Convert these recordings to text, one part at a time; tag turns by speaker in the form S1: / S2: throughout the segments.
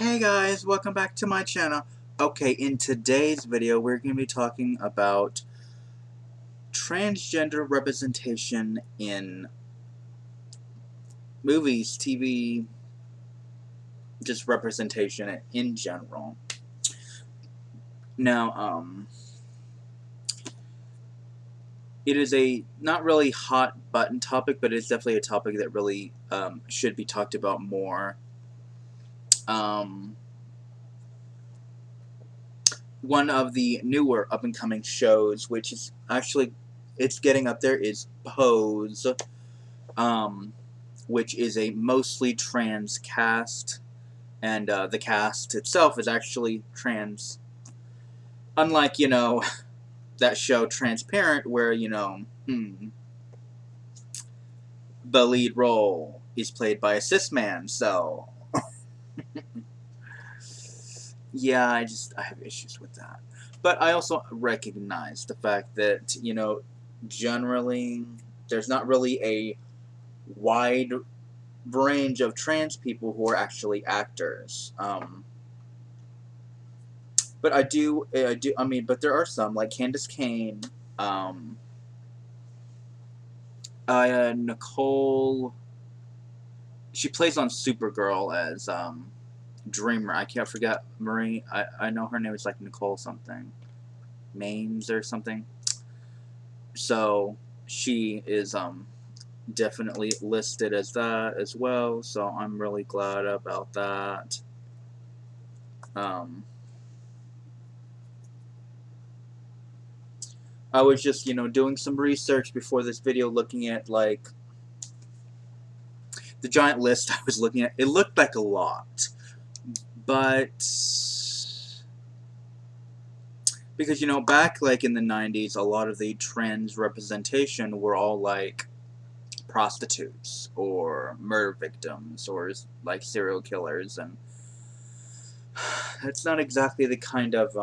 S1: Hey guys, welcome back to my channel. Okay, in today's video we're going to be talking about transgender representation in movies, TV, just representation in general. Now, it is a not really hot button topic, but it's definitely a topic that really should be talked about more. One of the newer up-and-coming shows, which is actually, it's getting up there, is Pose, which is a mostly trans cast, and the cast itself is actually trans. Unlike, that show Transparent, where, the lead role is played by a cis man, so... yeah, I have issues with that. But I also recognize the fact that, generally, there's not really a wide range of trans people who are actually actors. But but there are some, like Candace Cain, Nicole, she plays on Supergirl as, Dreamer. I can't forget Marie. I know her name is like Nicole something, Maines or something. So she is definitely listed as that as well. So I'm really glad about that. I was just doing some research before this video, looking at like the giant list I was looking at. It looked like a lot. But because back like in the 90s, a lot of the trans representation were all like prostitutes or murder victims or like serial killers, and that's not exactly the kind of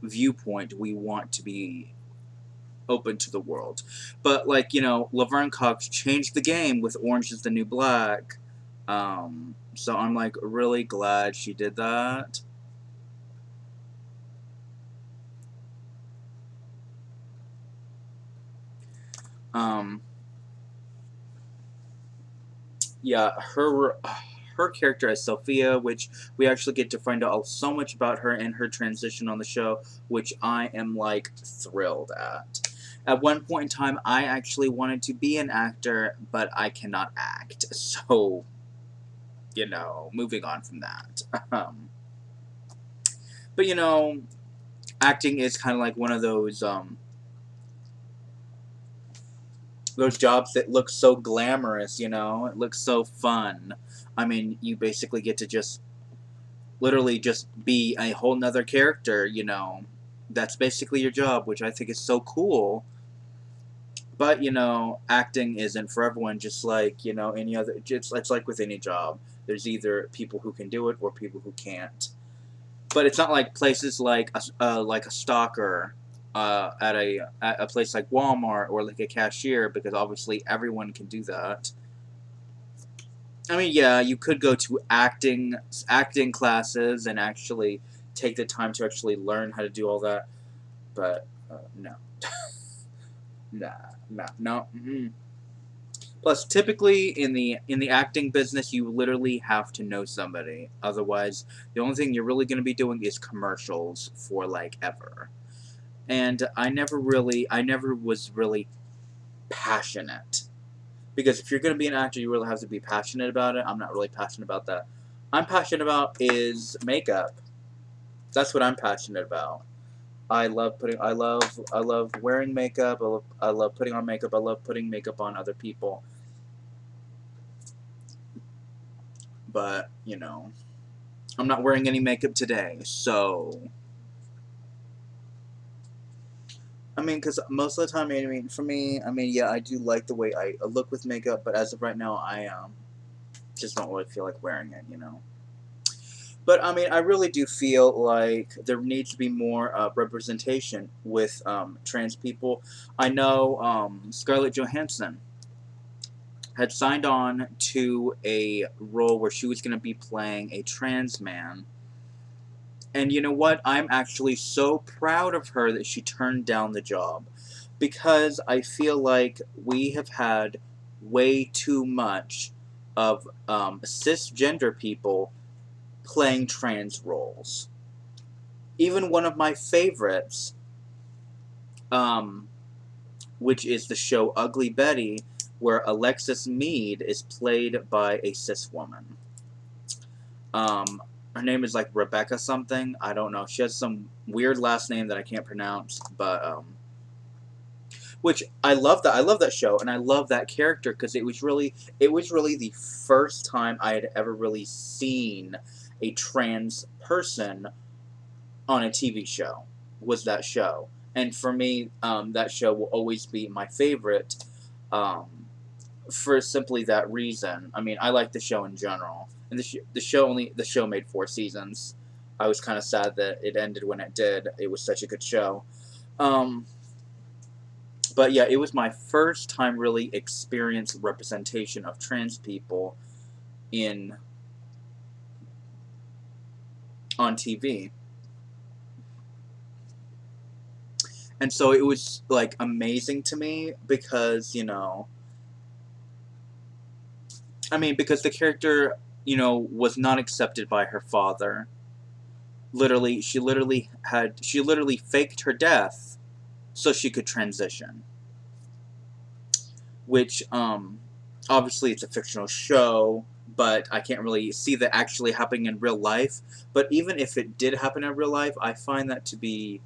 S1: viewpoint we want to be open to the world. But like Laverne Cox changed the game with Orange is the New Black. So I'm like really glad she did that. Yeah, her character as Sophia, which we actually get to find out so much about her and her transition on the show, which I am like thrilled at. At one point in time, I actually wanted to be an actor, but I cannot act, so moving on from that. But acting is kind of like one of those jobs that look so glamorous, it looks so fun. I mean, you basically get to just literally just be a whole nother character, that's basically your job, which I think is so cool. But acting isn't for everyone, just like any other. It's like with any job, there's either people who can do it or people who can't. But it's not like places like a stalker at a place like Walmart or like a cashier, because obviously everyone can do that. I mean, yeah, you could go to acting classes and actually take the time to actually learn how to do all that, but no, no. Plus, typically in the acting business, you literally have to know somebody. Otherwise, the only thing you're really going to be doing is commercials for like ever. And I never was really passionate. Because if you're going to be an actor, you really have to be passionate about it. I'm not really passionate about that. I'm passionate about is makeup. That's what I'm passionate about. I love wearing makeup. I love putting on makeup. I love putting makeup on other people. But, I'm not wearing any makeup today, so... I mean, because most of the time, I mean, for me, yeah, I do like the way I look with makeup, but as of right now, I just don't really feel like wearing it, But, I mean, I really do feel like there needs to be more representation with trans people. I know Scarlett Johansson. had signed on to a role where she was going to be playing a trans man. And you know what? I'm actually so proud of her that she turned down the job. Because I feel like we have had way too much of cisgender people playing trans roles. Even one of my favorites, um, which is the show Ugly Betty, where Alexis Mead is played by a cis woman. Her name is like Rebecca something. I don't know. She has some weird last name that I can't pronounce, but which I love that. I love that show, and I love that character because it was really the first time I had ever really seen a trans person on a TV show. Was that show, and for me, that show will always be my favorite. Um, for simply that reason. I mean, I like the show in general, and the show made 4 seasons. I was kind of sad that it ended when it did. It was such a good show. But yeah, it was my first time really experienced representation of trans people on TV. And so it was like amazing to me because, because the character, was not accepted by her father. She literally faked her death so she could transition. Which, obviously it's a fictional show, but I can't really see that actually happening in real life. But even if it did happen in real life, I find that to be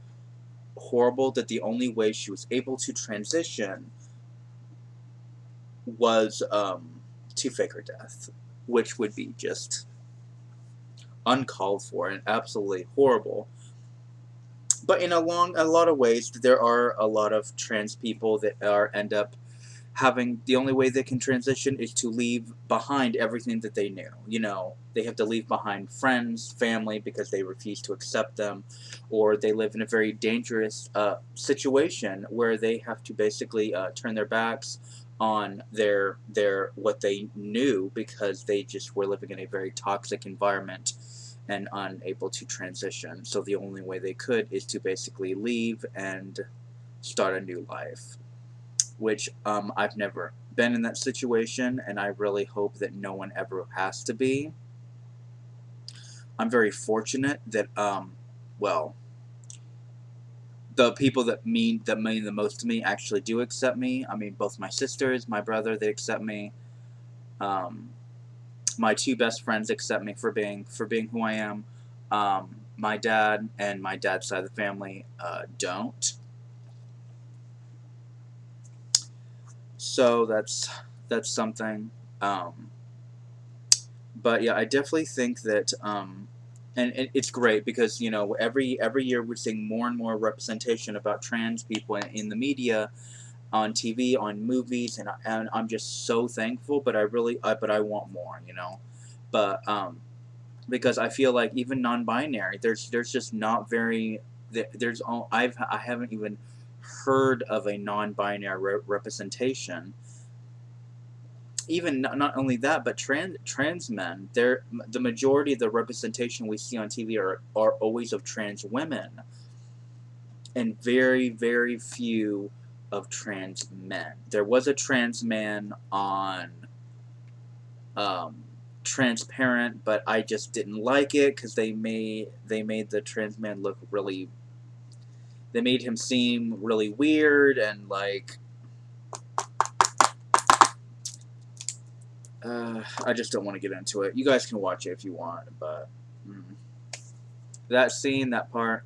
S1: horrible that the only way she was able to transition was to fake her death, which would be just uncalled for and absolutely horrible. But in a lot of ways, there are a lot of trans people that end up having the only way they can transition is to leave behind everything that they knew. They have to leave behind friends, family, because they refuse to accept them, or they live in a very dangerous situation where they have to basically turn their backs on their what they knew because they just were living in a very toxic environment and unable to transition. So the only way they could is to basically leave and start a new life. Which I've never been in that situation, and I really hope that no one ever has to be. I'm very fortunate that, the people that mean the most to me actually do accept me. I mean, both my sisters, my brother, they accept me. My 2 best friends accept me for being who I am. My dad and my dad's side of the family don't. So that's something. But yeah, I definitely think that, and it's great because every year we're seeing more and more representation about trans people in the media, on TV, on movies, and I'm just so thankful. But I want more, But because I feel like even non-binary, there's just not very I haven't even heard of a non-binary representation. Even not only that, but trans men. The majority of the representation we see on TV are always of trans women, and very, very few of trans men. There was a trans man on Transparent, but I just didn't like it because they made the trans man look really. They made him seem really weird and like. I just don't want to get into it. You guys can watch it if you want, but that scene, that part,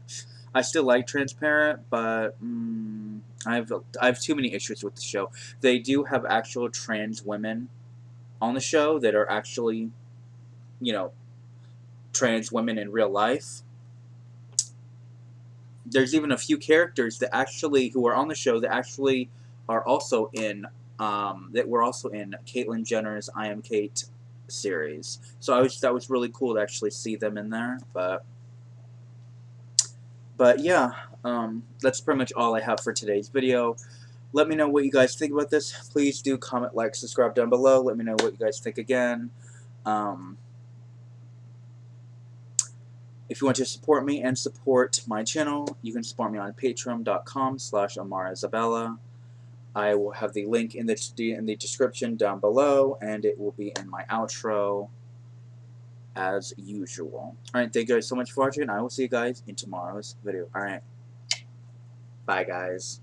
S1: I still like Transparent, but I have too many issues with the show. They do have actual trans women on the show that are actually, trans women in real life. There's even a few characters who are on the show that actually are also in that were also in Caitlyn Jenner's I Am Kate series. So that was really cool to actually see them in there. But yeah, that's pretty much all I have for today's video. Let me know what you guys think about this. Please do comment, like, subscribe down below. Let me know what you guys think again. If you want to support me and support my channel, you can support me on patreon.com/AmaraIsabella. I will have the link in the description down below, and it will be in my outro as usual. Alright, thank you guys so much for watching. I will see you guys in tomorrow's video. Alright, bye guys.